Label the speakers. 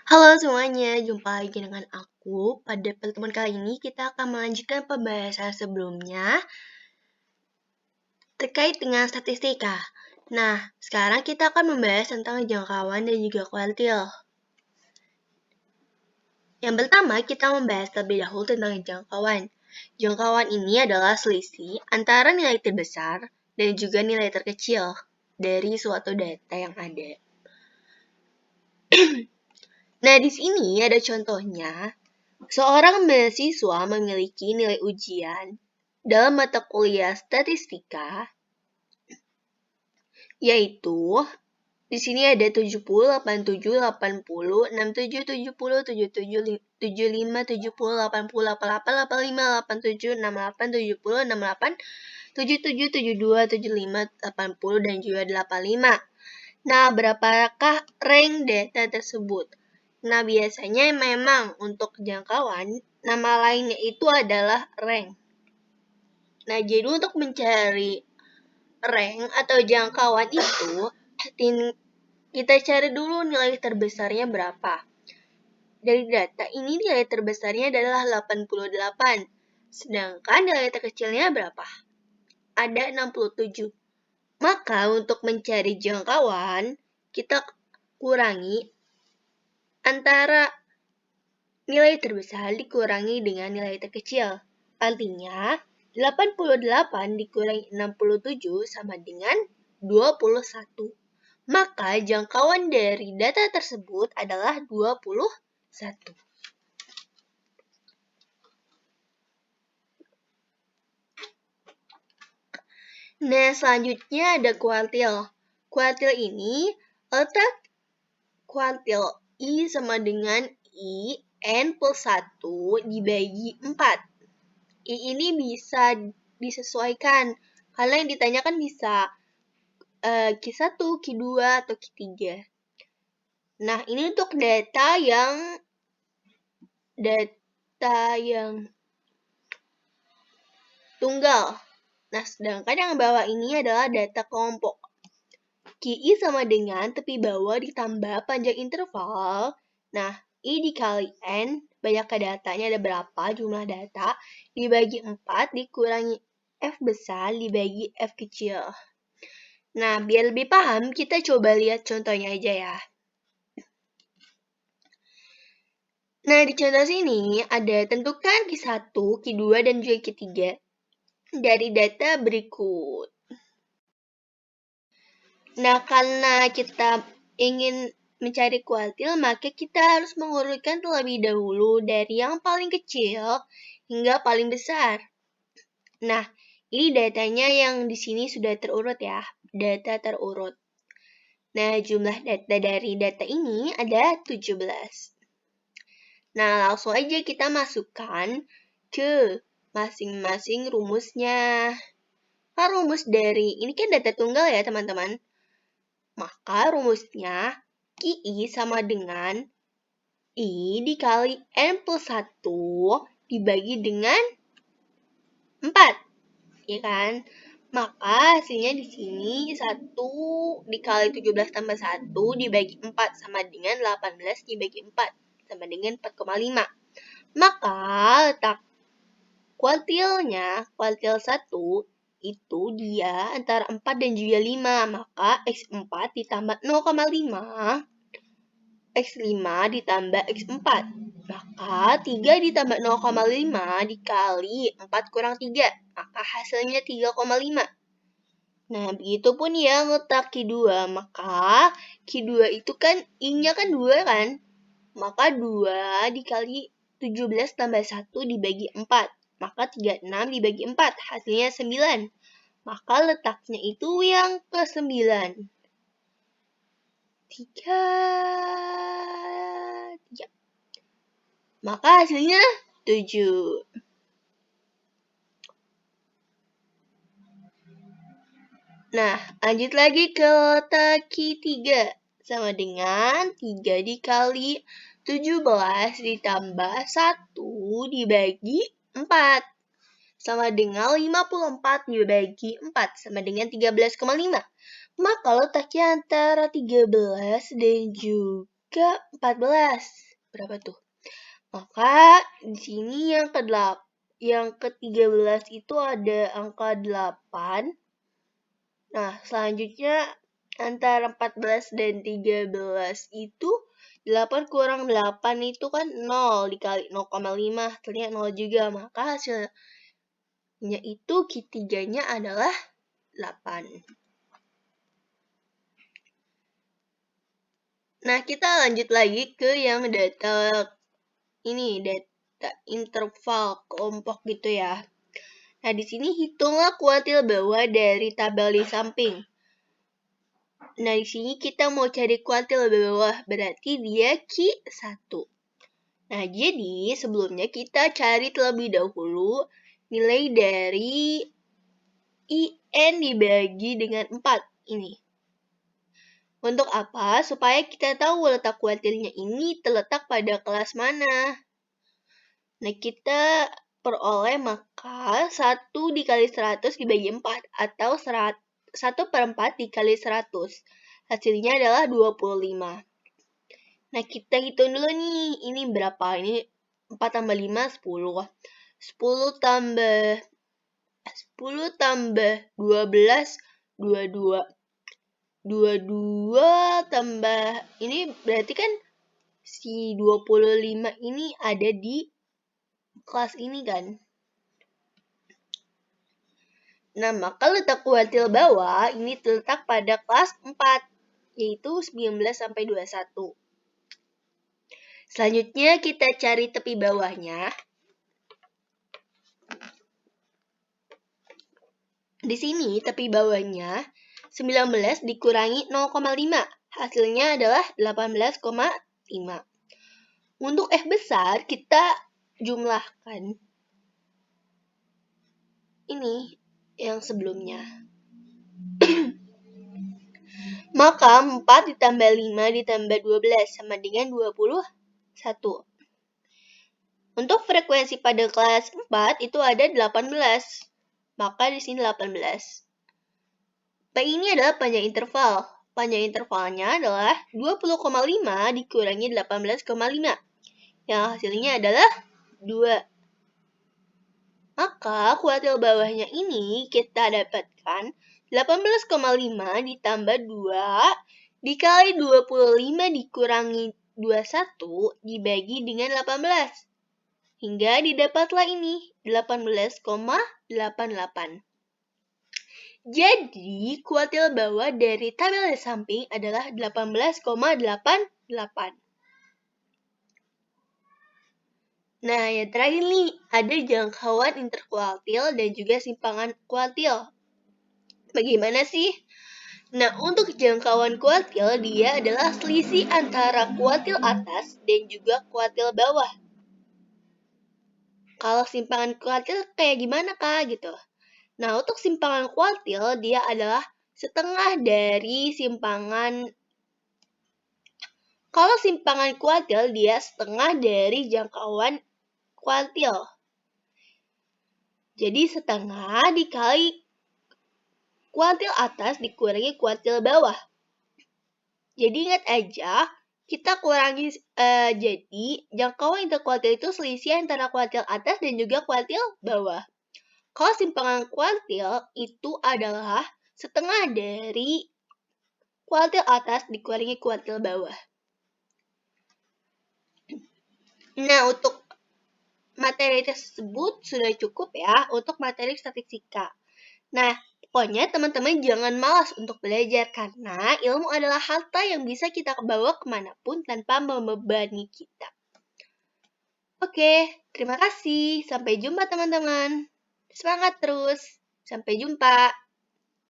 Speaker 1: Halo semuanya, jumpa lagi dengan aku. Pada pertemuan kali ini kita akan melanjutkan pembahasan sebelumnya terkait dengan statistika. Nah, sekarang kita akan membahas tentang jangkauan dan juga kuartil. Yang pertama, kita membahas terlebih dahulu tentang jangkauan. Jangkauan ini adalah selisih antara nilai terbesar dan juga nilai terkecil dari suatu data yang ada. Nah, di sini ada contohnya. Seorang mahasiswa memiliki nilai ujian dalam mata kuliah statistika, yaitu di sini ada 70, 87, 80, 67, 70, 77, 75, 70, 80, 88, 85, 87, 68, 70, 68, 77, 72, 75, 80, dan juga 85. Nah, berapakah rank data tersebut? Nah, biasanya memang untuk jangkauan, nama lainnya itu adalah rank. Nah, jadi untuk mencari rank atau jangkauan itu, kita cari dulu nilai terbesarnya berapa. Dari data ini nilai terbesarnya adalah 88, sedangkan nilai terkecilnya berapa? Ada 67. Maka untuk mencari jangkauan, kita kurangi antara nilai terbesar dikurangi dengan nilai terkecil. Artinya, 88 dikurangi 67 sama dengan 21. Maka jangkauan dari data tersebut adalah 21. Nah, selanjutnya ada kuartil. Kuartil ini letak kuartil I sama dengan I N plus 1 dibagi 4. I ini bisa disesuaikan, karena yang ditanyakan bisa Q1, Q2, atau Q3. Nah, ini untuk data yang tunggal. Nah, sedangkan yang bawah ini adalah data kelompok. QI sama dengan tepi bawah ditambah panjang interval. Nah, I dikali N, banyak datanya ada berapa jumlah data, dibagi 4 dikurangi F besar dibagi F kecil. Nah, biar lebih paham, kita coba lihat contohnya aja ya. Nah, di contoh sini ada tentukan Q1, Q2, dan juga Q3 dari data berikut. Nah, karena kita ingin mencari kuartil, maka kita harus mengurutkan terlebih dahulu dari yang paling kecil hingga paling besar. Nah, ini datanya yang di sini sudah terurut ya, data terurut. Nah, jumlah data dari data ini ada 17. Nah, langsung aja kita masukkan ke masing-masing rumusnya. Nah, rumus dari ini kan data tunggal ya, teman-teman. Maka rumusnya QI sama dengan I dikali N plus 1 dibagi dengan 4. Ya kan? Maka hasilnya di sini 1 dikali 17 tambah 1 dibagi 4 sama dengan 18 dibagi 4 sama dengan 4,5. Maka letak kuartilnya, kuartil 1 itu dia antara 4 dan juga 5. Maka X4 ditambah 0,5, X5 ditambah X4. Maka 3 ditambah 0,5 dikali 4 kurang 3. Maka hasilnya 3,5. Nah, begitu pun yang letak Q2. Maka Q2 itu kan I-nya kan 2 kan? Maka 2 dikali 17 tambah 1 dibagi 4. Maka 36 dibagi 4. Hasilnya 9. Maka letaknya itu yang ke 9. 3. Maka hasilnya 7. Nah, lanjut lagi ke letak Q3. Sama dengan 3 dikali 17 ditambah 1 dibagi 4. Sama dengan 54 dibagi 4. Sama dengan 13,5. Maka letaknya antara 13 dan juga 14. Berapa tuh? Maka di sini yang ke-13 itu ada angka 8. Nah, selanjutnya antara 14 dan 13 itu 8 kurang 8 itu kan 0 dikali 0,5, hasilnya 0 juga. Maka hasilnya itu Q3-nya adalah 8. Nah, kita lanjut lagi ke yang data interval kelompok gitu ya. Nah, di sini hitunglah kuartil bawah dari tabel di samping. Nah, di sini kita mau cari kuartil bawah, berarti dia Q1. Nah, jadi sebelumnya kita cari terlebih dahulu nilai dari IN dibagi dengan 4 ini. Untuk apa? Supaya kita tahu letak kuartilnya ini terletak pada kelas mana. Nah, kita peroleh maka 1 dikali 100 dibagi 4 atau 1/4 dikali 100. Hasilnya adalah 25. Nah, kita hitung dulu nih, ini berapa? Ini 4 tambah 5, 10. 10 tambah 12, 22. 22 tambah, ini berarti kan si 25 ini ada di kelas ini kan. Nah, maka letak kuartil bawah ini terletak pada kelas 4, yaitu 19-21. Selanjutnya kita cari tepi bawahnya. Di sini tepi bawahnya 19 dikurangi 0,5. Hasilnya adalah 18,5. Untuk F besar kita jumlahkan ini yang sebelumnya. Maka 4 ditambah 5 ditambah 12 sama dengan 21. Untuk frekuensi pada kelas 4 itu ada 18. Maka di sini 18. P ini adalah panjang interval. Panjang intervalnya adalah 20,5 dikurangi 18,5. Yang hasilnya adalah 2. Maka kuartil bawahnya ini kita dapatkan 18,5 ditambah 2 dikali 25 dikurangi 21 dibagi dengan 18. Hingga didapatlah ini 18,88. Jadi, kuartil bawah dari tabel di samping adalah 18,88. Nah, yang terakhir nih, ada jangkauan interkuartil dan juga simpangan kuartil. Bagaimana sih? Nah, untuk jangkauan kuartil, dia adalah selisih antara kuartil atas dan juga kuartil bawah. Kalau simpangan kuartil kayak gimana, Kak? Gitu. Nah, untuk simpangan kuartil, dia adalah setengah dari simpangan. Kalau simpangan kuartil, dia setengah dari jangkauan kuartil. Jadi setengah dikali kuartil atas dikurangi kuartil bawah. Jadi ingat aja, kita kurangi, jadi jangkauan interkuartil itu selisih antara kuartil atas dan juga kuartil bawah. Kalau simpangan kuartil itu adalah setengah dari kuartil atas dikurangi kuartil bawah. Nah, untuk materi tersebut sudah cukup ya untuk materi statistika. Nah, pokoknya teman-teman jangan malas untuk belajar karena ilmu adalah harta yang bisa kita bawa kemanapun tanpa membebani kita. Oke, terima kasih. Sampai jumpa teman-teman. Semangat terus. Sampai jumpa.